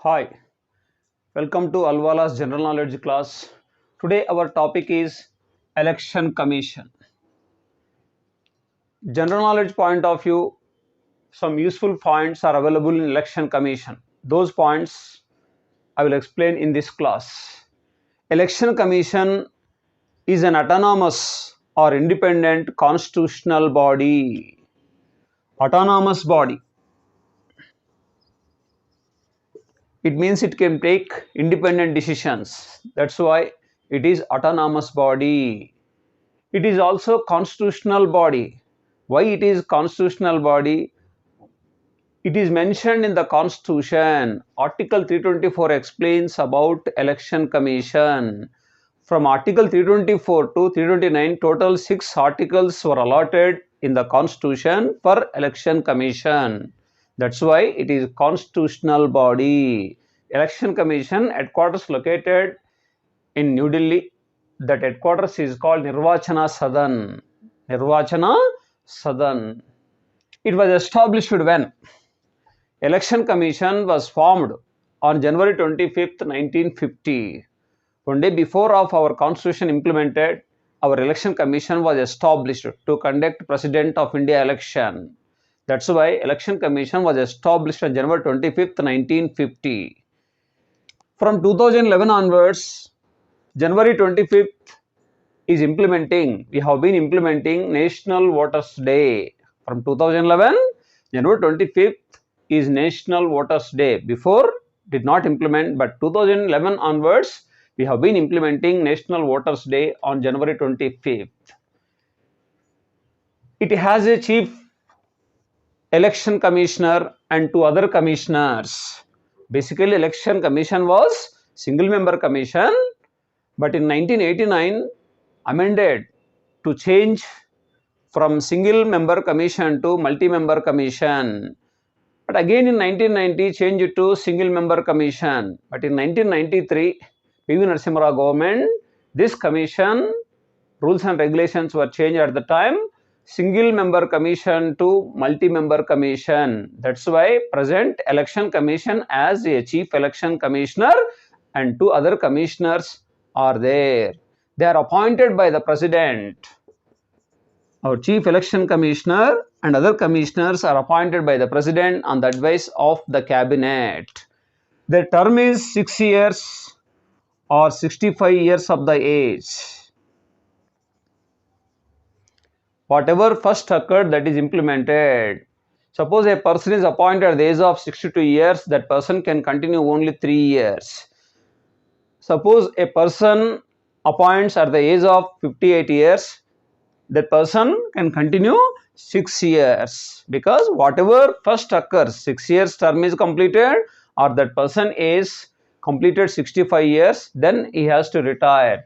Hi, welcome to Alwala's General Knowledge class. Today our topic is Election Commission. General knowledge point of view, some useful points are available in Election Commission. Those points I will explain in this class. Election Commission is an autonomous or independent constitutional body. Autonomous body. It means it can take independent decisions. That's why it is autonomous body. It is also constitutional body. Why it is constitutional body? It is mentioned in the Constitution. Article 324 explains about Election Commission. From Article 324 to 329, total 6 articles were allotted in the Constitution for Election Commission. That's why it is constitutional body. Election Commission headquarters located in New Delhi. That headquarters is called Nirvachana Sadan. Nirvachana Sadan. It was established when Election Commission was formed on January 25th, 1950. One day before of our constitution implemented, our Election Commission was established to conduct President of India election. That's why Election Commission was established on January 25th, 1950. From 2011 onwards, January 25th is implementing, we have been implementing National Voters Day. From 2011, January 25th is National Voters Day. Before, did not implement, but 2011 onwards, we have been implementing National Voters Day on January 25th. It has a chief election commissioner and 2 other commissioners. Basically, Election Commission was single member commission, but in 1989 amended to change from single member commission to multi-member commission. But again in 1990 changed to single member commission. But in 1993 P.V. Narasimha Rao government, this commission rules and regulations were changed at the time, single member commission to multi-member commission. That's why present Election Commission as a chief election commissioner and 2 other commissioners are there. They are appointed by the president. Our chief election commissioner and other commissioners are appointed by the president on the advice of the cabinet. Their term is 6 years or 65 years of the age. Whatever first occurred, that is implemented. Suppose a person is appointed at the age of 62 years, that person can continue only 3 years. Suppose a person appoints at the age of 58 years, that person can continue 6 years, because whatever first occurs, 6 years term is completed or that person is completed 65 years, then he has to retire.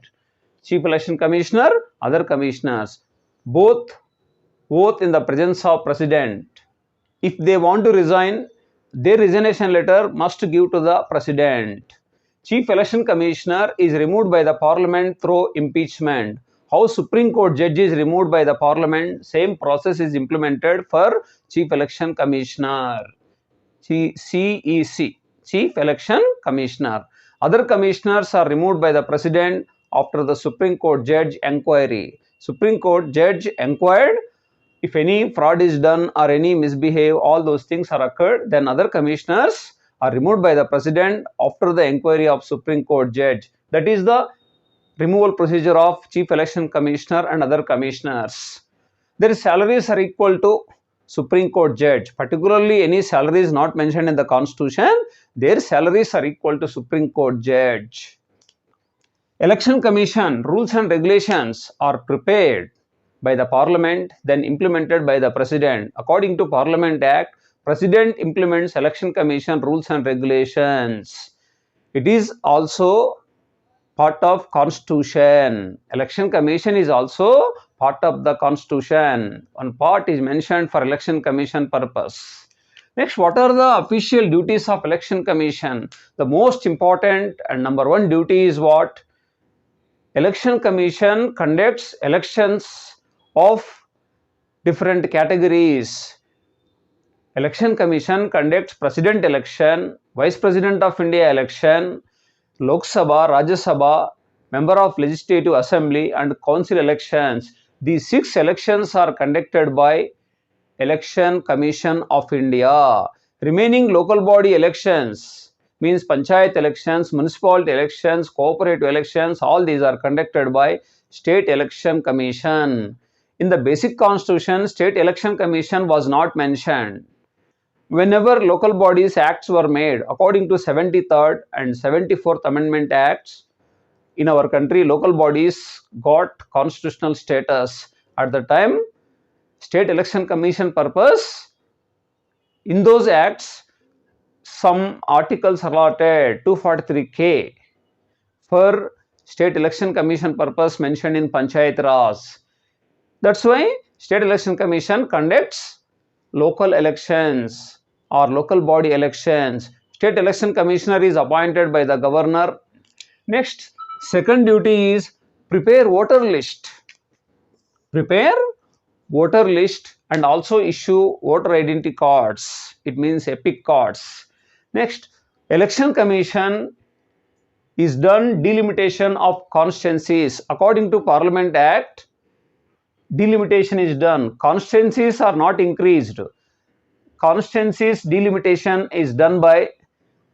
Chief Election Commissioner, other commissioners, both in the presence of president. If they want to resign, their resignation letter must give to the president. Chief Election Commissioner is removed by the parliament through impeachment. How Supreme Court judge is removed by the parliament, same process is implemented for Chief Election Commissioner. CEC, Chief Election Commissioner. Other commissioners are removed by the president after the Supreme Court judge inquiry. Supreme Court judge inquired, if any fraud is done or any misbehave, all those things are occurred, then other commissioners are removed by the president after the inquiry of Supreme Court judge. That is the removal procedure of Chief Election Commissioner and other commissioners. Their salaries are equal to Supreme Court judge. Particularly any salary is not mentioned in the Constitution. Their salaries are equal to Supreme Court judge. Election Commission rules and regulations are prepared by the Parliament, then implemented by the President. According to Parliament Act, President implements Election Commission rules and regulations. It is also part of Constitution. Election Commission is also part of the Constitution. One part is mentioned for Election Commission purpose. Next, what are the official duties of Election Commission? The most important and number 1 duty is what? Election Commission conducts elections of different categories. Election Commission conducts president election, Vice President of India election, Lok Sabha, Rajya Sabha, Member of Legislative Assembly and Council elections. These 6 elections are conducted by Election Commission of India. Remaining local body elections means panchayat elections, municipality elections, cooperative elections, all these are conducted by State Election Commission. In the basic constitution, State Election Commission was not mentioned. Whenever local bodies acts were made, according to 73rd and 74th Amendment Acts, in our country, local bodies got constitutional status. At the time, State Election Commission purpose, in those acts, some articles allotted 243K for State Election Commission purpose mentioned in Panchayat Raj. That's why State Election Commission conducts local elections or local body elections. State Election Commissioner is appointed by the governor. Next, second duty is prepare voter list. Prepare voter list and also issue voter identity cards. It means epic cards. Next, Election Commission is done delimitation of constituencies. According to Parliament Act, delimitation is done. Constituencies are not increased. Constituencies delimitation is done by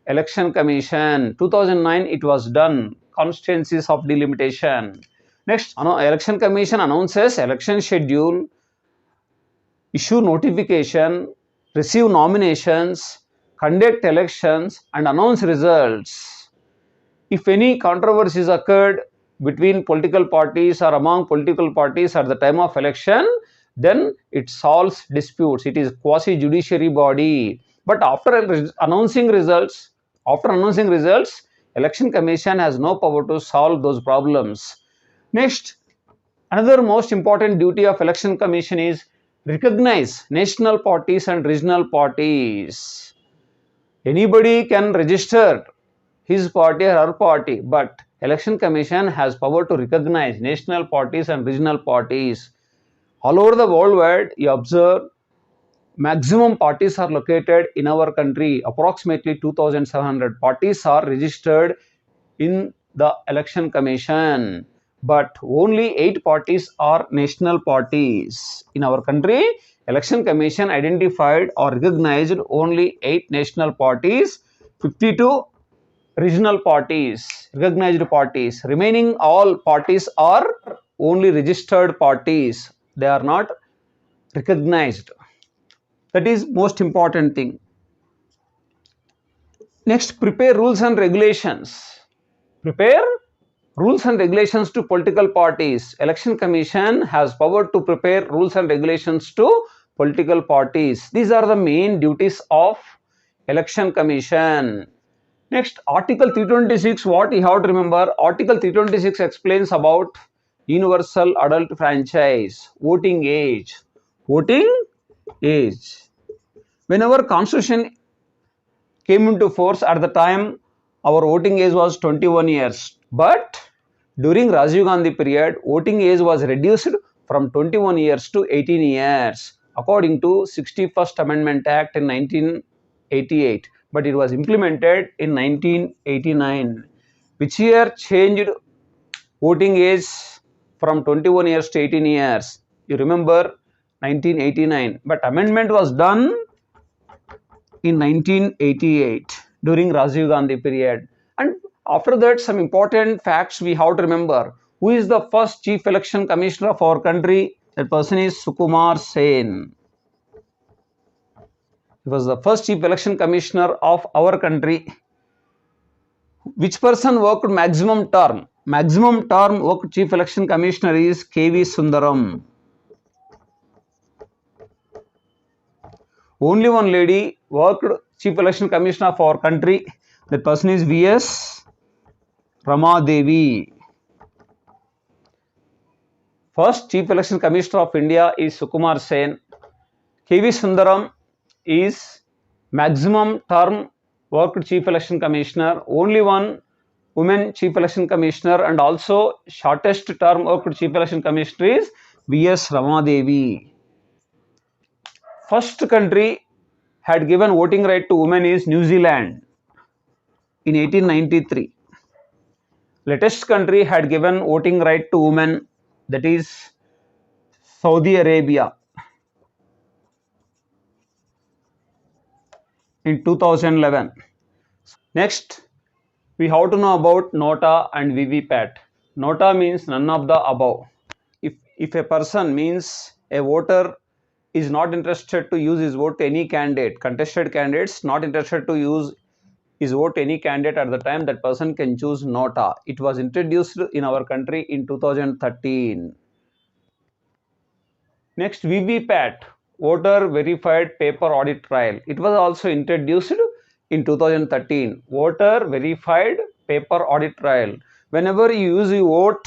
Election Commission. 2009 it was done. Constituencies of delimitation. Next, Election Commission announces election schedule, issue notification, receive nominations, conduct elections and announce results. If any controversies occurred between political parties or among political parties at the time of election, then it solves disputes. It is quasi-judiciary body. But after announcing results, Election Commission has no power to solve those problems. Next, another most important duty of Election Commission is recognize national parties and regional parties. Anybody can register his party or her party, but Election Commission has power to recognize national parties and regional parties. All over the world, you observe maximum parties are located in our country. Approximately 2,700 parties are registered in the Election Commission, but only 8 parties are national parties. In our country, Election Commission identified or recognized only 8 national parties, 52 regional parties, recognized parties. Remaining all parties are only registered parties. They are not recognized. That is most important thing. Next, prepare rules and regulations. Prepare rules and regulations to political parties. Election Commission has power to prepare rules and regulations to political parties. These are the main duties of Election Commission. Next, Article 326, what you have to remember, Article 326 explains about universal adult franchise, voting age. Voting age. Whenever Constitution came into force, at the time our voting age was 21 years. But during Rajiv Gandhi period, voting age was reduced from 21 years to 18 years according to 61st Amendment Act in 1988. But it was implemented in 1989. Which year changed voting age from 21 years to 18 years? You remember 1989. But amendment was done in 1988 during Rajiv Gandhi period. And after that, some important facts we have to remember. Who is the first Chief Election Commissioner of our country? That person is Sukumar Sen. He was the first Chief Election Commissioner of our country. Which person worked maximum term? Maximum term worked Chief Election Commissioner is K.V. Sundaram. Only one lady worked Chief Election Commissioner of our country. That person is V.S. Rama Devi. First Chief Election Commissioner of India is Sukumar Sen. K.V. Sundaram is maximum term worked Chief Election Commissioner. Only one woman Chief Election Commissioner and also shortest term worked Chief Election Commissioner is V.S. Rama Devi. First country had given voting right to women is New Zealand. in 1893. Latest country had given voting right to women, that is Saudi Arabia, in 2011. Next, we have to know about Nota and VVPAT. Nota means none of the above. If a person means a voter is not interested to use his vote to any candidate, contested candidates not interested to use his vote to any candidate at the time, that person can choose Nota. It was introduced in our country in 2013. Next, VVPAT, Voter Verified Paper Audit Trail. It was also introduced in 2013. Voter Verified Paper Audit Trail. Whenever you use your vote,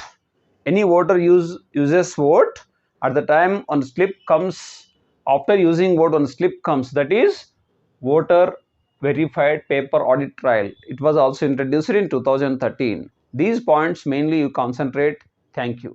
any voter uses vote, at the time on slip comes, after using vote on slip comes, that is Voter Verified Paper Audit Trail. It was also introduced in 2013. These points mainly you concentrate. Thank you.